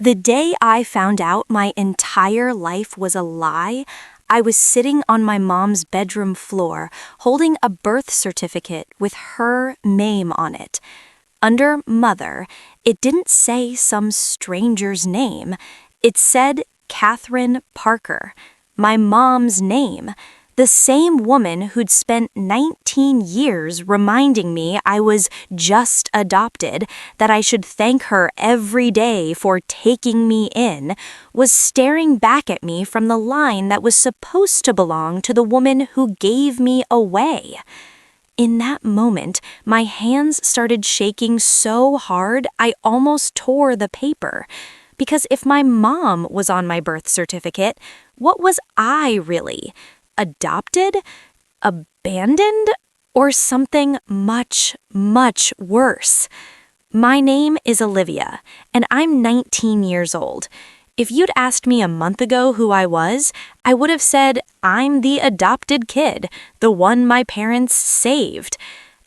The day I found out my entire life was a lie, I was sitting on my mom's bedroom floor holding a birth certificate with her name on it. Under Mother, it didn't say some stranger's name. It said Catherine Parker, my mom's name. The same woman who'd spent 19 years reminding me I was just adopted, that I should thank her every day for taking me in, was staring back at me from the line that was supposed to belong to the woman who gave me away. In that moment, my hands started shaking so hard I almost tore the paper. Because if my mom was on my birth certificate, what was I really? Adopted? Abandoned? Or something much, much worse? My name is Olivia, and I'm 19 years old. If you'd asked me a month ago who I was, I would have said I'm the adopted kid, the one my parents saved.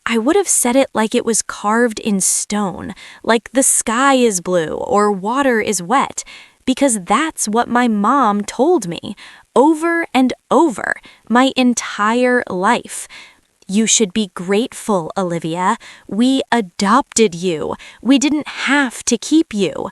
I would have said it like it was carved in stone, like the sky is blue or water is wet, because that's what my mom told me, over and over, my entire life. You should be grateful, Olivia. We adopted you. We didn't have to keep you.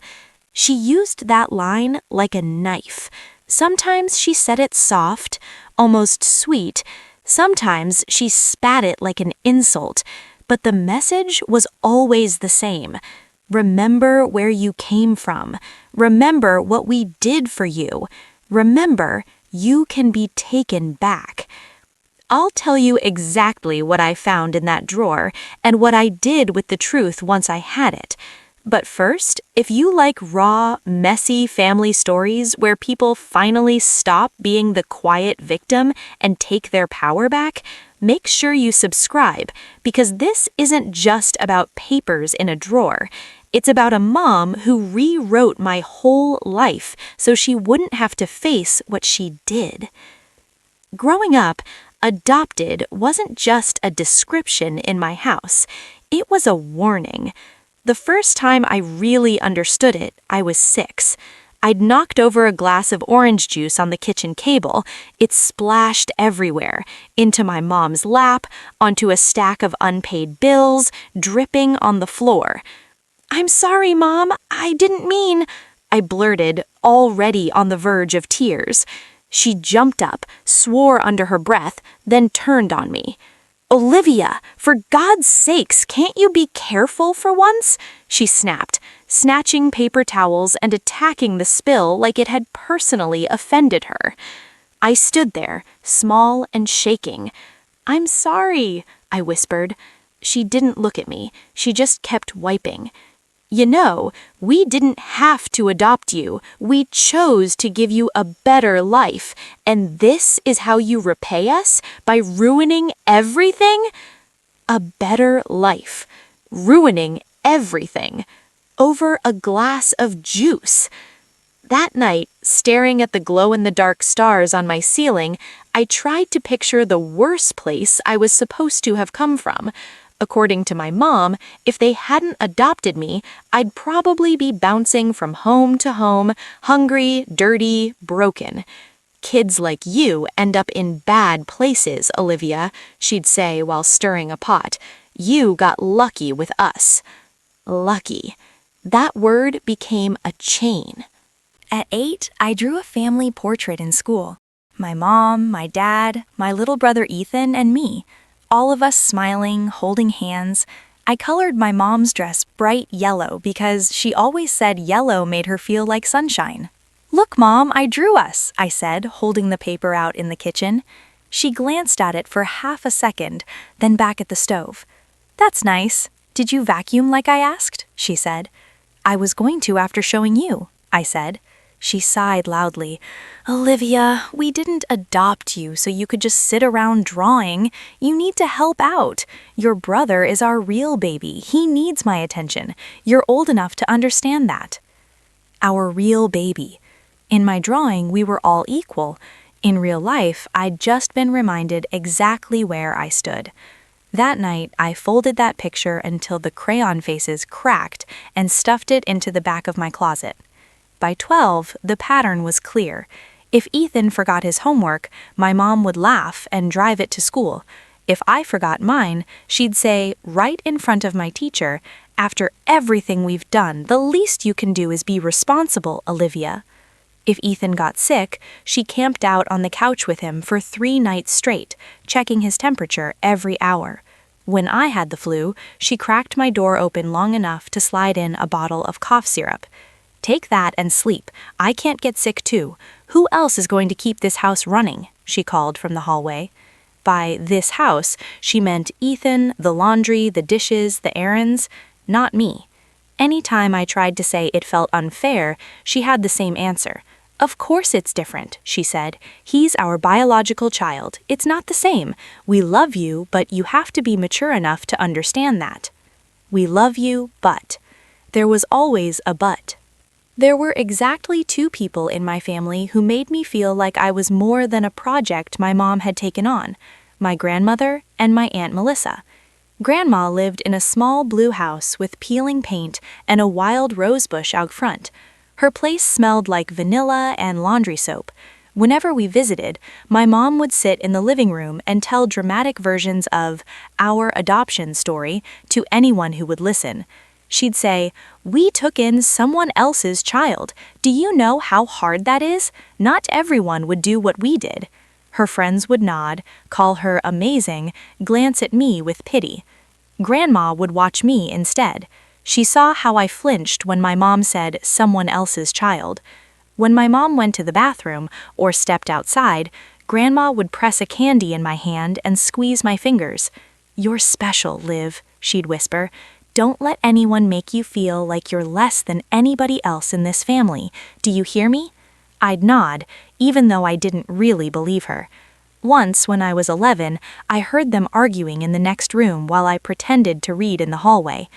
She used that line like a knife. Sometimes she said it soft, almost sweet. Sometimes she spat it like an insult. But the message was always the same. Remember where you came from. Remember what we did for you. Remember, you can be taken back. I'll tell you exactly what I found in that drawer and what I did with the truth once I had it. But first, if you like raw, messy family stories where people finally stop being the quiet victim and take their power back, make sure you subscribe, because this isn't just about papers in a drawer. It's about a mom who rewrote my whole life so she wouldn't have to face what she did. Growing up, adopted wasn't just a description in my house. It was a warning. The first time I really understood it, I was 6. I'd knocked over a glass of orange juice on the kitchen table. It splashed everywhere, into my mom's lap, onto a stack of unpaid bills, dripping on the floor. "I'm sorry, Mom, I didn't mean," I blurted, already on the verge of tears. She jumped up, swore under her breath, then turned on me. "Olivia, for God's sakes, can't you be careful for once?" she snapped, snatching paper towels and attacking the spill like it had personally offended her. I stood there, small and shaking. "I'm sorry," I whispered. She didn't look at me. She just kept wiping. "You know, we didn't have to adopt you. We chose to give you a better life. And this is how you repay us? By ruining everything?" A better life. Ruining everything. Over a glass of juice. That night, staring at the glow-in-the-dark stars on my ceiling, I tried to picture the worst place I was supposed to have come from. According to my mom, if they hadn't adopted me, I'd probably be bouncing from home to home, hungry, dirty, broken. "Kids like you end up in bad places, Olivia," she'd say while stirring a pot. "You got lucky with us." Lucky. That word became a chain. At 8, I drew a family portrait in school. My mom, my dad, my little brother Ethan, and me. All of us smiling, holding hands. I colored my mom's dress bright yellow because she always said yellow made her feel like sunshine. "Look, Mom, I drew us," I said, holding the paper out in the kitchen. She glanced at it for half a second, then back at the stove. "That's nice. Did you vacuum like I asked?" she said. "I was going to after showing you," I said. She sighed loudly. "Olivia, we didn't adopt you so you could just sit around drawing. You need to help out. Your brother is our real baby. He needs my attention. You're old enough to understand that." Our real baby. In my drawing, we were all equal. In real life, I'd just been reminded exactly where I stood. That night, I folded that picture until the crayon faces cracked and stuffed it into the back of my closet. By 12, the pattern was clear. If Ethan forgot his homework, my mom would laugh and drive it to school. If I forgot mine, she'd say, right in front of my teacher, "After everything we've done, the least you can do is be responsible, Olivia." If Ethan got sick, she camped out on the couch with him for 3 nights straight, checking his temperature every hour. When I had the flu, she cracked my door open long enough to slide in a bottle of cough syrup. "Take that and sleep. I can't get sick too. Who else is going to keep this house running?" she called from the hallway. By this house, she meant Ethan, the laundry, the dishes, the errands, not me. Any time I tried to say it felt unfair, she had the same answer. "Of course it's different," she said. "He's our biological child. It's not the same. We love you, but you have to be mature enough to understand that." We love you, but. There was always a but. There were exactly 2 people in my family who made me feel like I was more than a project my mom had taken on: my grandmother and my Aunt Melissa. Grandma lived in a small blue house with peeling paint and a wild rose bush out front. Her place smelled like vanilla and laundry soap. Whenever we visited, my mom would sit in the living room and tell dramatic versions of our adoption story to anyone who would listen. She'd say, "We took in someone else's child. Do you know how hard that is? Not everyone would do what we did." Her friends would nod, call her amazing, glance at me with pity. Grandma would watch me instead. She saw how I flinched when my mom said someone else's child. When my mom went to the bathroom or stepped outside, Grandma would press a candy in my hand and squeeze my fingers. "You're special, Liv," she'd whisper. "Don't let anyone make you feel like you're less than anybody else in this family. Do you hear me?" I'd nod, even though I didn't really believe her. Once, when I was 11, I heard them arguing in the next room while I pretended to read in the hallway.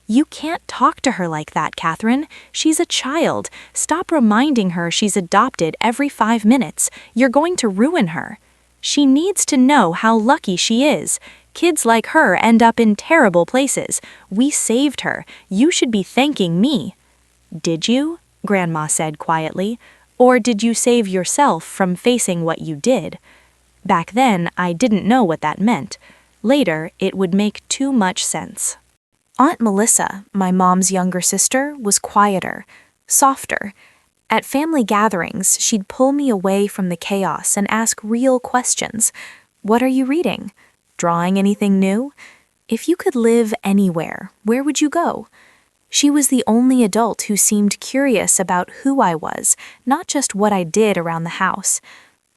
"You can't talk to her like that, Catherine. She's a child. Stop reminding her she's adopted every 5 minutes. You're going to ruin her. She needs to know how lucky she is. Kids like her end up in terrible places. We saved her. You should be thanking me." "Did you?" Grandma said quietly. "Or did you save yourself from facing what you did?" Back then, I didn't know what that meant. Later, it would make too much sense. Aunt Melissa, my mom's younger sister, was quieter, softer. At family gatherings, she'd pull me away from the chaos and ask real questions. "What are you reading? Drawing anything new? If you could live anywhere, where would you go?" She was the only adult who seemed curious about who I was, not just what I did around the house.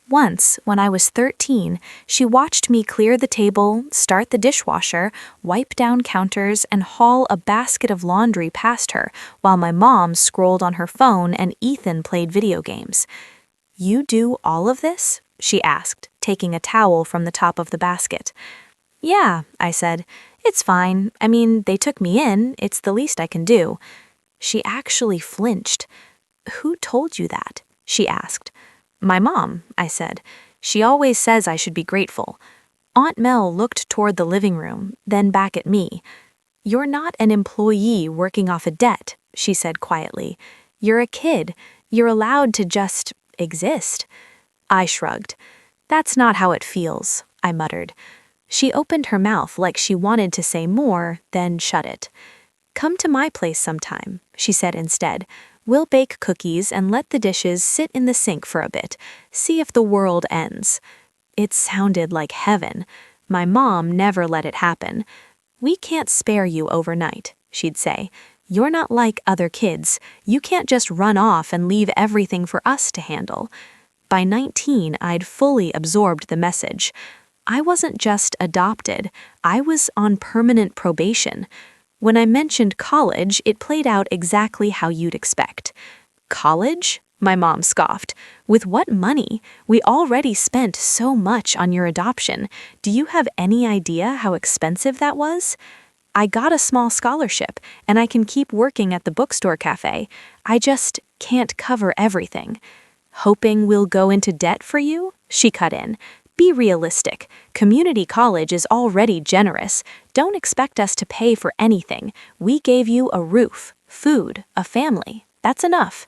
Once, when I was 13, she watched me clear the table, start the dishwasher, wipe down counters, and haul a basket of laundry past her while my mom scrolled on her phone and Ethan played video games. "You do all of this?" she asked, taking a towel from the top of the basket. "Yeah," I said. "It's fine. I mean, they took me in. It's the least I can do." She actually flinched. "Who told you that?" she asked. "My mom," I said. "She always says I should be grateful." Aunt Mel looked toward the living room, then back at me. "You're not an employee working off a debt," she said quietly. "You're a kid. You're allowed to just exist." I shrugged. "That's not how it feels," I muttered. She opened her mouth like she wanted to say more, then shut it. "Come to my place sometime," she said instead. "We'll bake cookies and let the dishes sit in the sink for a bit. See if the world ends." It sounded like heaven. My mom never let it happen. "We can't spare you overnight," she'd say. "You're not like other kids. You can't just run off and leave everything for us to handle." By 19, I'd fully absorbed the message. I wasn't just adopted. I was on permanent probation. When I mentioned college, it played out exactly how you'd expect. "College?" my mom scoffed. "With what money? We already spent so much on your adoption. Do you have any idea how expensive that was?" "I got a small scholarship, and I can keep working at the bookstore cafe. I just can't cover everything." "Hoping we'll go into debt for you?" she cut in. "Be realistic. Community college is already generous. Don't expect us to pay for anything. We gave you a roof, food, a family. That's enough."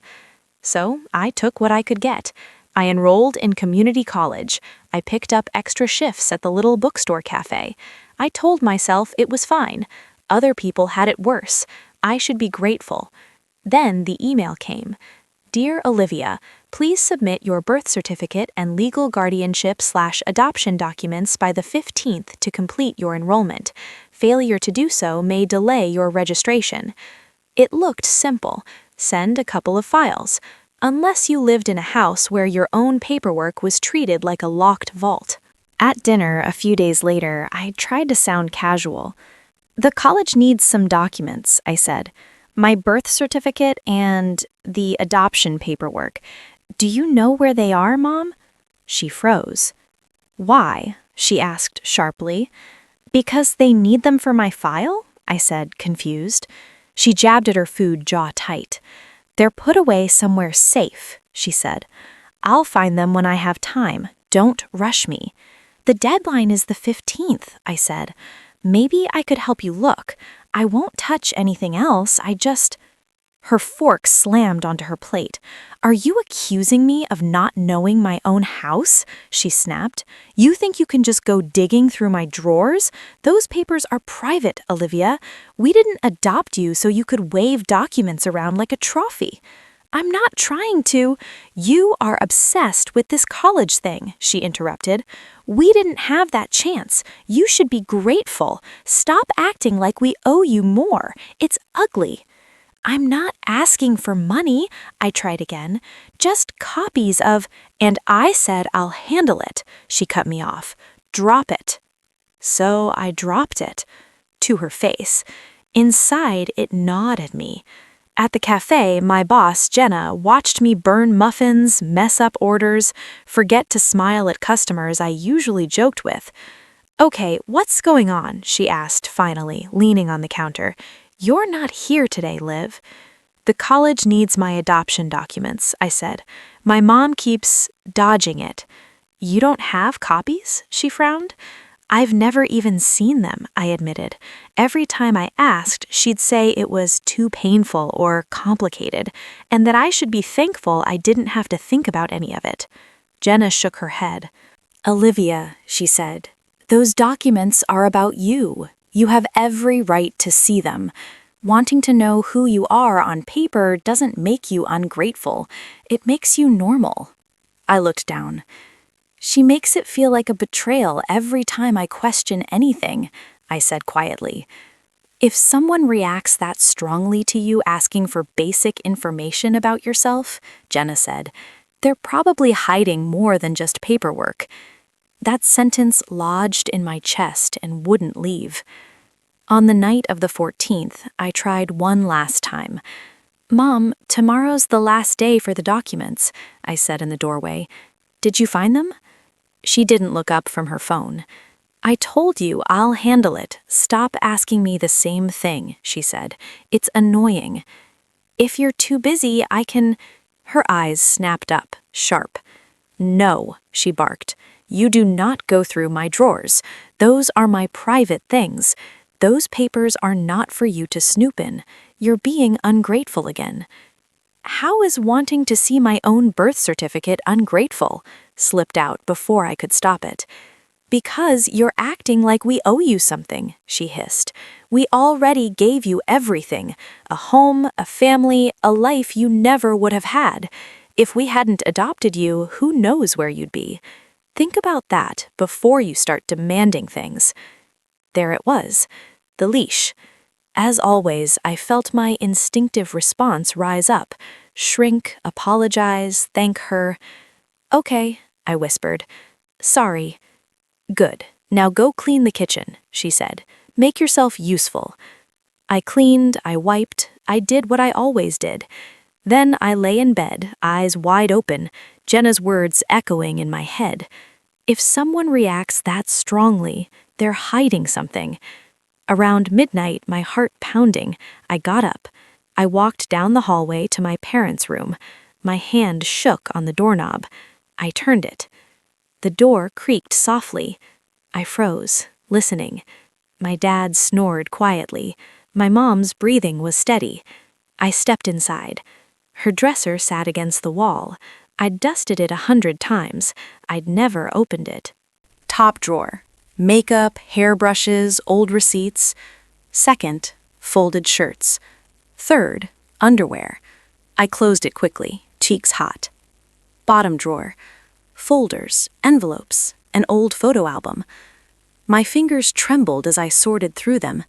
So I took what I could get. I enrolled in community college. I picked up extra shifts at the little bookstore cafe. I told myself it was fine. Other people had it worse. I should be grateful. Then the email came. Dear Olivia, please submit your birth certificate and legal guardianship/adoption documents by the 15th to complete your enrollment. Failure to do so may delay your registration. It looked simple. Send a couple of files. Unless you lived in a house where your own paperwork was treated like a locked vault. At dinner a few days later, I tried to sound casual. The college needs some documents, I said. My birth certificate and the adoption paperwork. Do you know where they are, Mom? She froze. Why? She asked sharply. Because they need them for my file? I said, confused. She jabbed at her food, jaw tight. They're put away somewhere safe, she said. I'll find them when I have time. Don't rush me. The deadline is the 15th, I said. Maybe I could help you look. I won't touch anything else. Her fork slammed onto her plate. Are you accusing me of not knowing my own house? She snapped. You think you can just go digging through my drawers? Those papers are private, Olivia. We didn't adopt you so you could wave documents around like a trophy. I'm not trying to. You are obsessed with this college thing, she interrupted. We didn't have that chance. You should be grateful. Stop acting like we owe you more. It's ugly. I'm not asking for money, I tried again. Just copies of, and I said I'll handle it, she cut me off. Drop it. So I dropped it. To her face. Inside, it gnawed at me. At the cafe, my boss, Jenna, watched me burn muffins, mess up orders, forget to smile at customers I usually joked with. Okay, what's going on? She asked, finally, leaning on the counter. You're not here today, Liv. The college needs my adoption documents, I said. My mom keeps dodging it. You don't have copies? She frowned. I've never even seen them, I admitted. Every time I asked, she'd say it was too painful or complicated, and that I should be thankful I didn't have to think about any of it. Jenna shook her head. Olivia, she said, those documents are about you. You have every right to see them. Wanting to know who you are on paper doesn't make you ungrateful. It makes you normal. I looked down. She makes it feel like a betrayal every time I question anything, I said quietly. If someone reacts that strongly to you asking for basic information about yourself, Jenna said, they're probably hiding more than just paperwork. That sentence lodged in my chest and wouldn't leave. On the night of the 14th, I tried one last time. Mom, tomorrow's the last day for the documents, I said in the doorway. Did you find them? She didn't look up from her phone. I told you I'll handle it. Stop asking me the same thing, she said. It's annoying. If you're too busy, I can... Her eyes snapped up, sharp. No, she barked. You do not go through my drawers. Those are my private things. Those papers are not for you to snoop in. You're being ungrateful again. How is wanting to see my own birth certificate ungrateful? Slipped out before I could stop it. Because you're acting like we owe you something, she hissed. We already gave you everything. A home, a family, a life you never would have had. If we hadn't adopted you, who knows where you'd be? Think about that before you start demanding things. There it was, the leash. As always, I felt my instinctive response rise up, shrink, apologize, thank her. Okay, I whispered. Sorry. Good. Now go clean the kitchen, she said. Make yourself useful. I cleaned, I wiped, I did what I always did. Then I lay in bed, eyes wide open, Jenna's words echoing in my head. If someone reacts that strongly, they're hiding something. Around midnight, my heart pounding, I got up. I walked down the hallway to my parents' room. My hand shook on the doorknob. I turned it. The door creaked softly. I froze, listening. My dad snored quietly. My mom's breathing was steady. I stepped inside. Her dresser sat against the wall. I'd dusted it 100 times. I'd never opened it. Top drawer. Makeup, hairbrushes, old receipts. Second, folded shirts. Third, underwear. I closed it quickly, cheeks hot. Bottom drawer. Folders, envelopes, an old photo album. My fingers trembled as I sorted through them.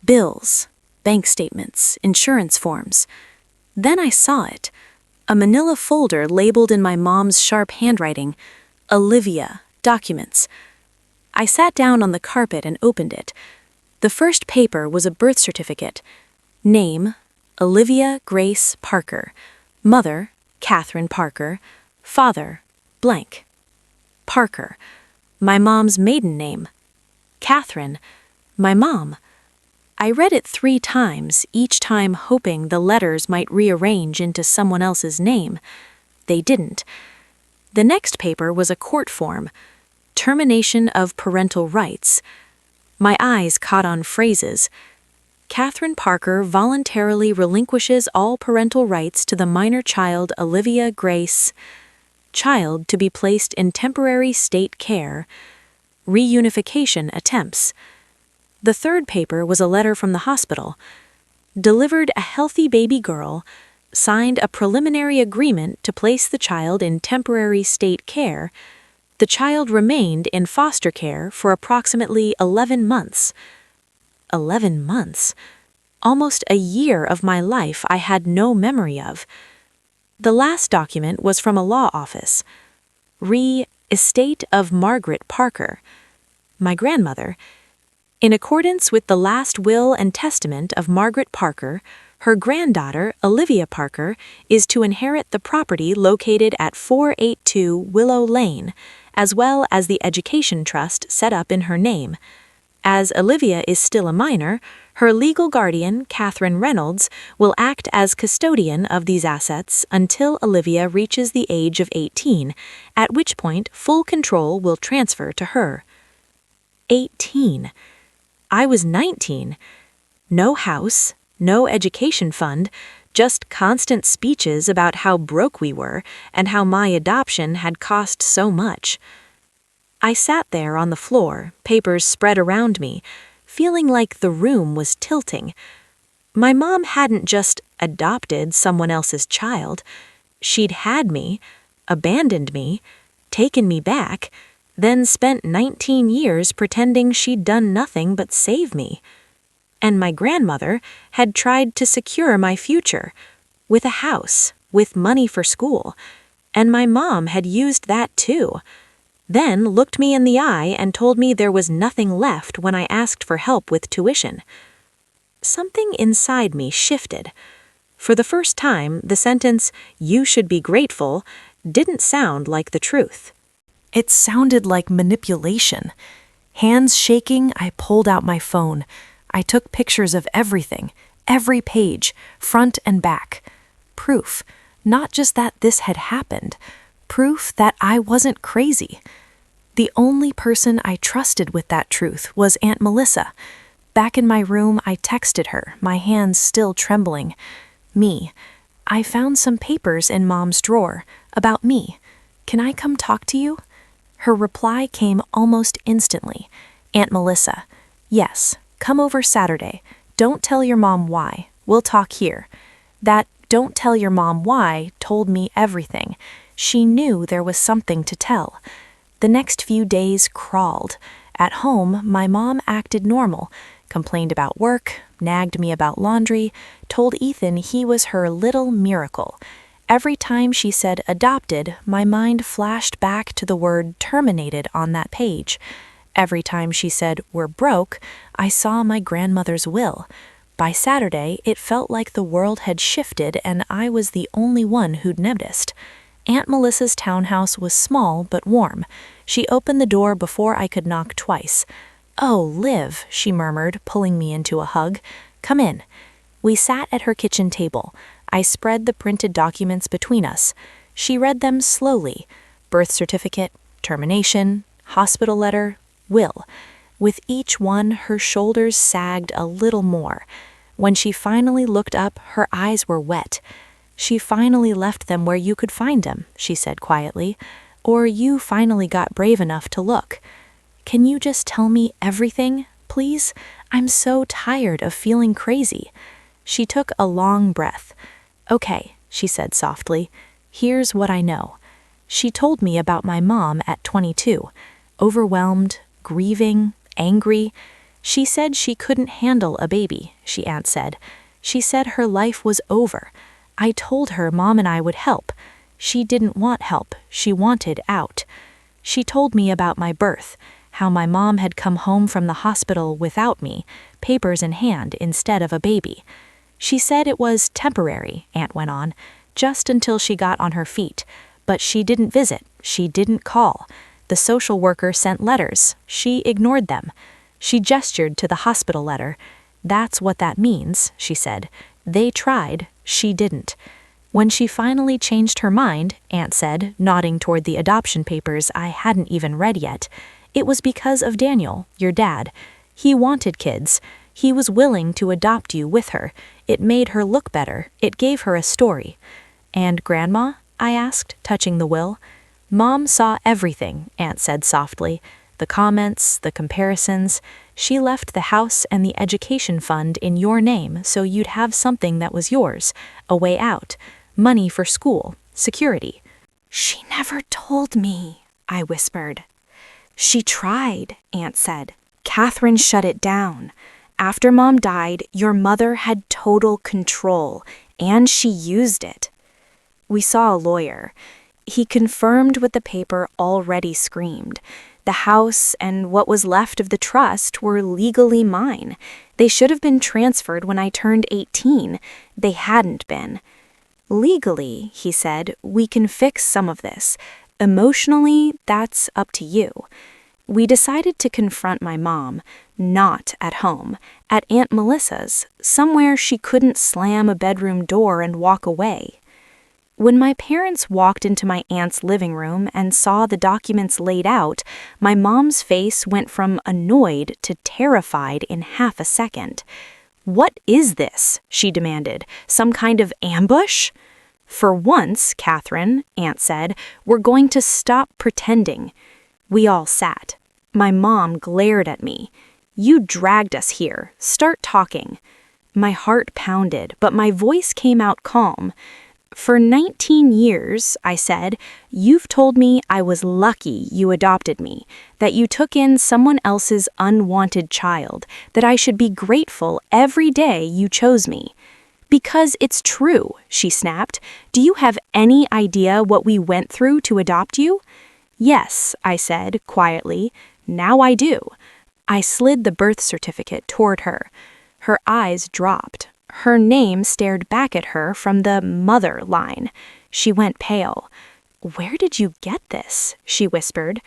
Bills, bank statements, insurance forms. Then I saw it. A manila folder labeled in my mom's sharp handwriting, Olivia, documents. I sat down on the carpet and opened it. The first paper was a birth certificate. Name, Olivia Grace Parker. Mother, Catherine Parker. Father, blank. Parker, my mom's maiden name. Catherine, my mom. I read it 3 times, each time hoping the letters might rearrange into someone else's name. They didn't. The next paper was a court form, termination of parental rights. My eyes caught on phrases. Catherine Parker voluntarily relinquishes all parental rights to the minor child Olivia Grace. Child to be placed in temporary state care. Reunification attempts. The third paper was a letter from the hospital. Delivered a healthy baby girl, signed a preliminary agreement to place the child in temporary state care. The child remained in foster care for approximately 11 months. 11 months? Almost a year of my life I had no memory of. The last document was from a law office. Estate of Margaret Parker. My grandmother. In accordance with the last will and testament of Margaret Parker, her granddaughter, Olivia Parker, is to inherit the property located at 482 Willow Lane, as well as the education trust set up in her name. As Olivia is still a minor, her legal guardian, Catherine Reynolds, will act as custodian of these assets until Olivia reaches the age of 18, at which point full control will transfer to her. 18. I was 19. No house, no education fund, just constant speeches about how broke we were and how my adoption had cost so much. I sat there on the floor, papers spread around me, feeling like the room was tilting. My mom hadn't just adopted someone else's child. She'd had me, abandoned me, taken me back, then spent 19 years pretending she'd done nothing but save me. And my grandmother had tried to secure my future, with a house, with money for school, and my mom had used that too. Then looked me in the eye and told me there was nothing left when I asked for help with tuition. Something inside me shifted. For the first time, the sentence, "You should be grateful," didn't sound like the truth. It sounded like manipulation. Hands shaking, I pulled out my phone. I took pictures of everything, every page, front and back. Proof, not just that this had happened. Proof that I wasn't crazy. The only person I trusted with that truth was Aunt Melissa. Back in my room, I texted her, my hands still trembling. Me. I found some papers in Mom's drawer about me. Can I come talk to you? Her reply came almost instantly. Aunt Melissa. Yes, come over Saturday. Don't tell your mom why. We'll talk here. That "don't tell your mom why" told me everything. She knew there was something to tell. The next few days crawled. At home, my mom acted normal, complained about work, nagged me about laundry, told Ethan he was her little miracle. Every time she said adopted, my mind flashed back to the word terminated on that page. Every time she said we're broke, I saw my grandmother's will. By Saturday, it felt like the world had shifted and I was the only one who'd noticed. Aunt Melissa's townhouse was small but warm. She opened the door before I could knock twice. "Oh, Liv," she murmured, pulling me into a hug. "Come in." We sat at her kitchen table. I spread the printed documents between us. She read them slowly. Birth certificate, termination, hospital letter, will. With each one, her shoulders sagged a little more. When she finally looked up, her eyes were wet. She finally left them where you could find them, she said quietly, or you finally got brave enough to look. Can you just tell me everything, please? I'm so tired of feeling crazy. She took a long breath. Okay, she said softly. Here's what I know. She told me about my mom at 22. Overwhelmed, grieving, angry. She said she couldn't handle a baby, Aunt said. She said her life was over. I told her Mom and I would help. She didn't want help. She wanted out. She told me about my birth, how my mom had come home from the hospital without me, papers in hand instead of a baby. She said it was temporary, Aunt went on, just until she got on her feet. But she didn't visit. She didn't call. The social worker sent letters. She ignored them. She gestured to the hospital letter. That's what that means, she said. They tried. She didn't. When she finally changed her mind, Aunt said, nodding toward the adoption papers I hadn't even read yet, it was because of Daniel, your dad. He wanted kids. He was willing to adopt you with her. It made her look better. It gave her a story. And Grandma? I asked, touching the will. Mom saw everything, Aunt said softly. The comments, the comparisons. She left the house and the education fund in your name so you'd have something that was yours, a way out, money for school, security. She never told me, I whispered. She tried, Aunt said. Catherine shut it down. After Mom died, your mother had total control, and she used it. We saw a lawyer. He confirmed what the paper already screamed. The house and what was left of the trust were legally mine. They should have been transferred when I turned 18. They hadn't been. Legally, he said, we can fix some of this. Emotionally, that's up to you. We decided to confront my mom, not at home, at Aunt Melissa's, somewhere she couldn't slam a bedroom door and walk away. When my parents walked into my aunt's living room and saw the documents laid out, my mom's face went from annoyed to terrified in half a second. What is this? She demanded. Some kind of ambush? For once, Catherine, Aunt said, we're going to stop pretending. We all sat. My mom glared at me. You dragged us here. Start talking. My heart pounded, but my voice came out calm. For 19 years, I said, you've told me I was lucky you adopted me, that you took in someone else's unwanted child, that I should be grateful every day you chose me. Because it's true, she snapped. Do you have any idea what we went through to adopt you? Yes, I said, quietly. Now I do. I slid the birth certificate toward her. Her eyes dropped. Her name stared back at her from the mother line. She went pale. Where did you get this? She whispered.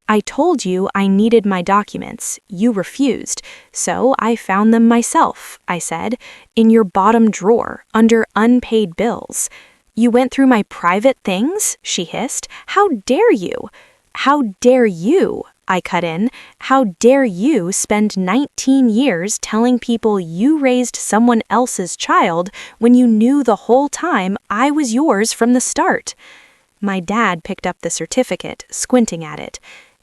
I told you I needed my documents. You refused. So I found them myself, I said, in your bottom drawer, under unpaid bills. You went through my private things? She hissed. How dare you? How dare you? I cut in. How dare you spend 19 years telling people you raised someone else's child when you knew the whole time I was yours from the start? My dad picked up the certificate, squinting at it.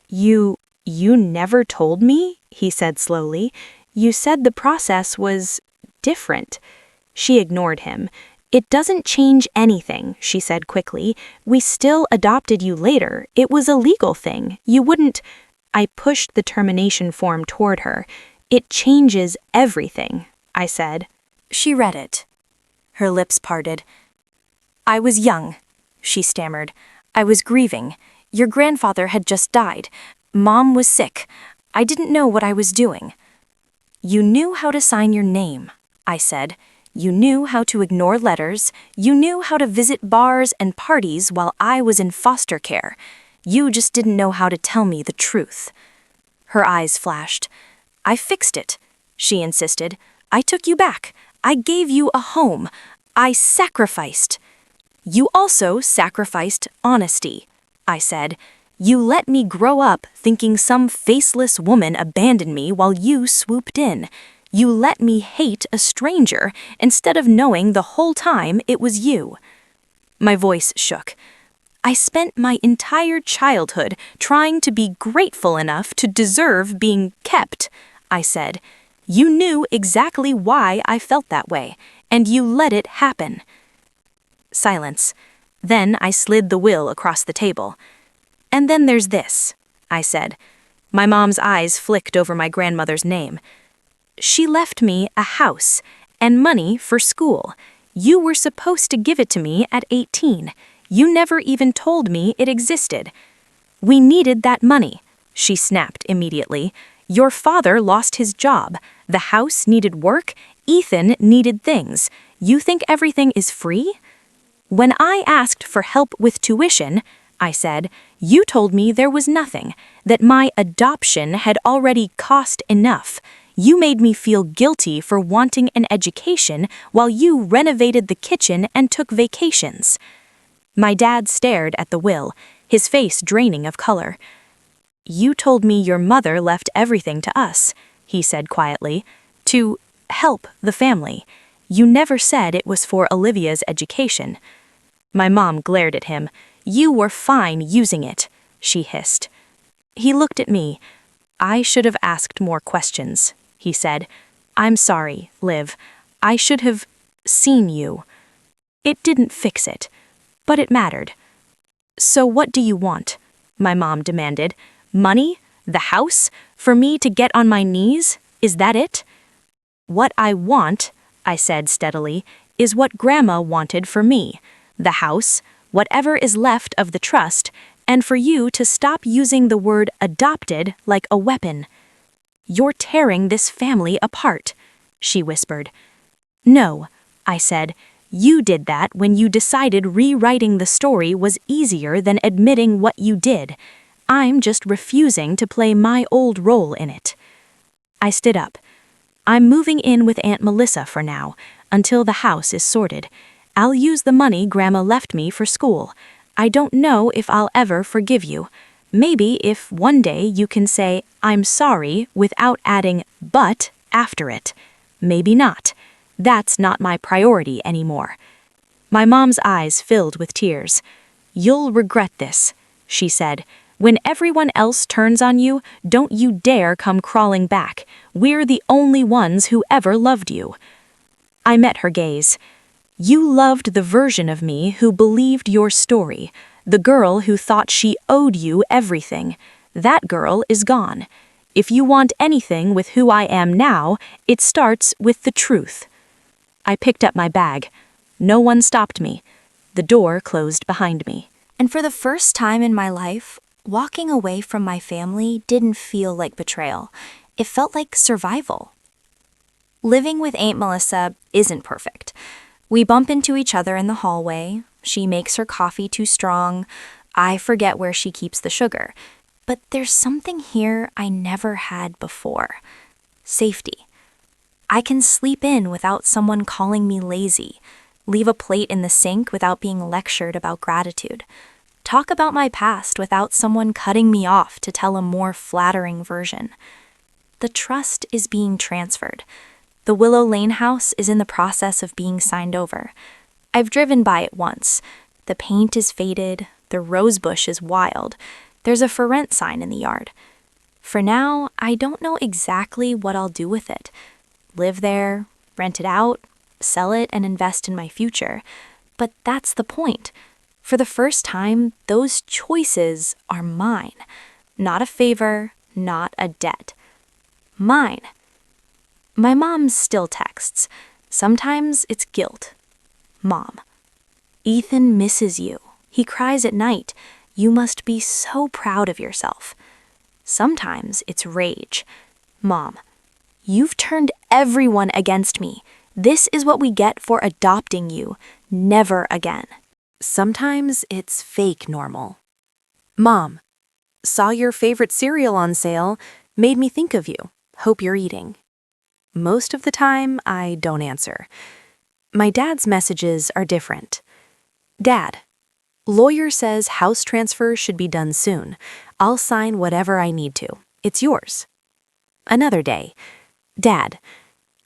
You never told me? He said slowly. You said the process was different. She ignored him. It doesn't change anything, she said quickly. We still adopted you later. It was a legal thing. You wouldn't... I pushed the termination form toward her. It changes everything, I said. She read it. Her lips parted. I was young, she stammered. I was grieving. Your grandfather had just died. Mom was sick. I didn't know what I was doing. You knew how to sign your name, I said. You knew how to ignore letters. You knew how to visit bars and parties while I was in foster care. You just didn't know how to tell me the truth. Her eyes flashed. I fixed it, she insisted. I took you back. I gave you a home. I sacrificed. You also sacrificed honesty, I said. You let me grow up thinking some faceless woman abandoned me while you swooped in. You let me hate a stranger instead of knowing the whole time it was you." My voice shook. "I spent my entire childhood trying to be grateful enough to deserve being kept," I said. "You knew exactly why I felt that way, and you let it happen." Silence. Then I slid the will across the table. "And then there's this," I said. My mom's eyes flicked over my grandmother's name. "She left me a house and money for school. You were supposed to give it to me at 18. You never even told me it existed." "We needed that money," she snapped immediately. "Your father lost his job. The house needed work. Ethan needed things. You think everything is free?" "When I asked for help with tuition," I said, "you told me there was nothing, that my adoption had already cost enough. You made me feel guilty for wanting an education while you renovated the kitchen and took vacations." My dad stared at the will, his face draining of color. "You told me your mother left everything to us," he said quietly, "to help the family. You never said it was for Olivia's education." My mom glared at him. "You were fine using it," she hissed. He looked at me. "I should have asked more questions," he said. "I'm sorry, Liv. I should have seen you." It didn't fix it, but it mattered. "So what do you want?" my mom demanded. "Money? The house? For me to get on my knees? Is that it?" "What I want," I said steadily, "is what Grandma wanted for me. The house, whatever is left of the trust, and for you to stop using the word adopted like a weapon." "You're tearing this family apart," she whispered. "No," I said. "You did that when you decided rewriting the story was easier than admitting what you did. I'm just refusing to play my old role in it." I stood up. "I'm moving in with Aunt Melissa for now, until the house is sorted. I'll use the money Grandma left me for school. I don't know if I'll ever forgive you. Maybe if one day you can say, 'I'm sorry,' without adding 'but' after it. Maybe not. That's not my priority anymore." My mom's eyes filled with tears. "You'll regret this," she said. "When everyone else turns on you, don't you dare come crawling back. We're the only ones who ever loved you." I met her gaze. "You loved the version of me who believed your story, the girl who thought she owed you everything. That girl is gone. If you want anything with who I am now, it starts with the truth." I picked up my bag. No one stopped me. The door closed behind me. And for the first time in my life, walking away from my family didn't feel like betrayal. It felt like survival. Living with Aunt Melissa isn't perfect. We bump into each other in the hallway. She makes her coffee too strong. I forget where she keeps the sugar. But there's something here I never had before. Safety. I can sleep in without someone calling me lazy, leave a plate in the sink without being lectured about gratitude, talk about my past without someone cutting me off to tell a more flattering version. The trust is being transferred. The Willow Lane house is in the process of being signed over. I've driven by it once. The paint is faded, the rose bush is wild. There's a for rent sign in the yard. For now, I don't know exactly what I'll do with it. Live there, rent it out, sell it and invest in my future. But that's the point. For the first time, those choices are mine. Not a favor, not a debt. Mine. My mom still texts. Sometimes it's guilt. Mom. "Ethan misses you. He cries at night. You must be so proud of yourself." Sometimes it's rage. Mom. "You've turned everyone against me. This is what we get for adopting you. Never again." Sometimes it's fake normal. Mom. "Saw your favorite cereal on sale. Made me think of you. Hope you're eating." Most of the time, I don't answer. My dad's messages are different. Dad. "Lawyer says house transfer should be done soon. I'll sign whatever I need to. It's yours." Another day. Dad.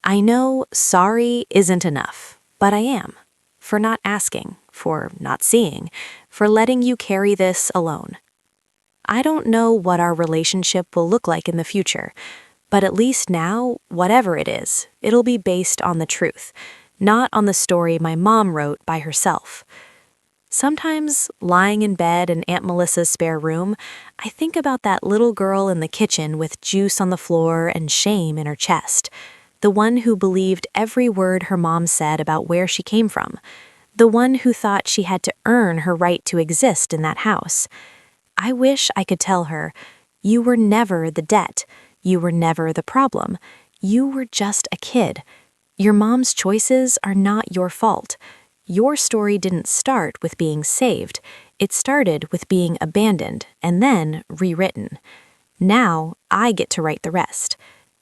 I know sorry isn't enough, but I am. For not asking, for not seeing, for letting you carry this alone. I don't know what our relationship will look like in the future, but at least now, whatever it is, it'll be based on the truth, not on the story my mom wrote by herself. Sometimes, lying in bed in Aunt Melissa's spare room, I think about that little girl in the kitchen with juice on the floor and shame in her chest. The one who believed every word her mom said about where she came from. The one who thought she had to earn her right to exist in that house. I wish I could tell her, you were never the debt. You were never the problem. You were just a kid. Your mom's choices are not your fault. Your story didn't start with being saved. It started with being abandoned and then rewritten. Now I get to write the rest.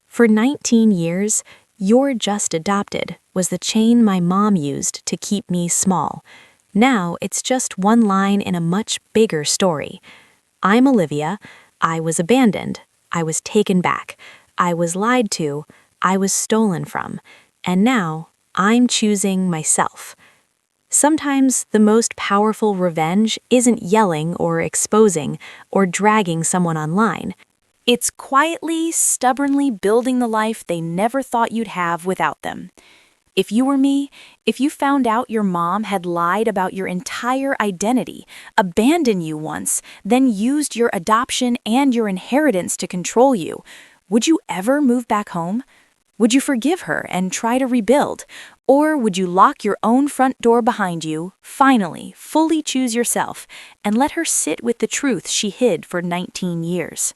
For 19 years, "You're just adopted" was the chain my mom used to keep me small. Now it's just one line in a much bigger story. I'm Olivia. I was abandoned. I was taken back. I was lied to. I was stolen from. And now I'm choosing myself. Sometimes the most powerful revenge isn't yelling or exposing or dragging someone online. It's quietly, stubbornly building the life they never thought you'd have without them. If you were me, if you found out your mom had lied about your entire identity, abandoned you once, then used your adoption and your inheritance to control you, would you ever move back home? Would you forgive her and try to rebuild? Or would you lock your own front door behind you, finally, fully choose yourself, and let her sit with the truth she hid for 19 years?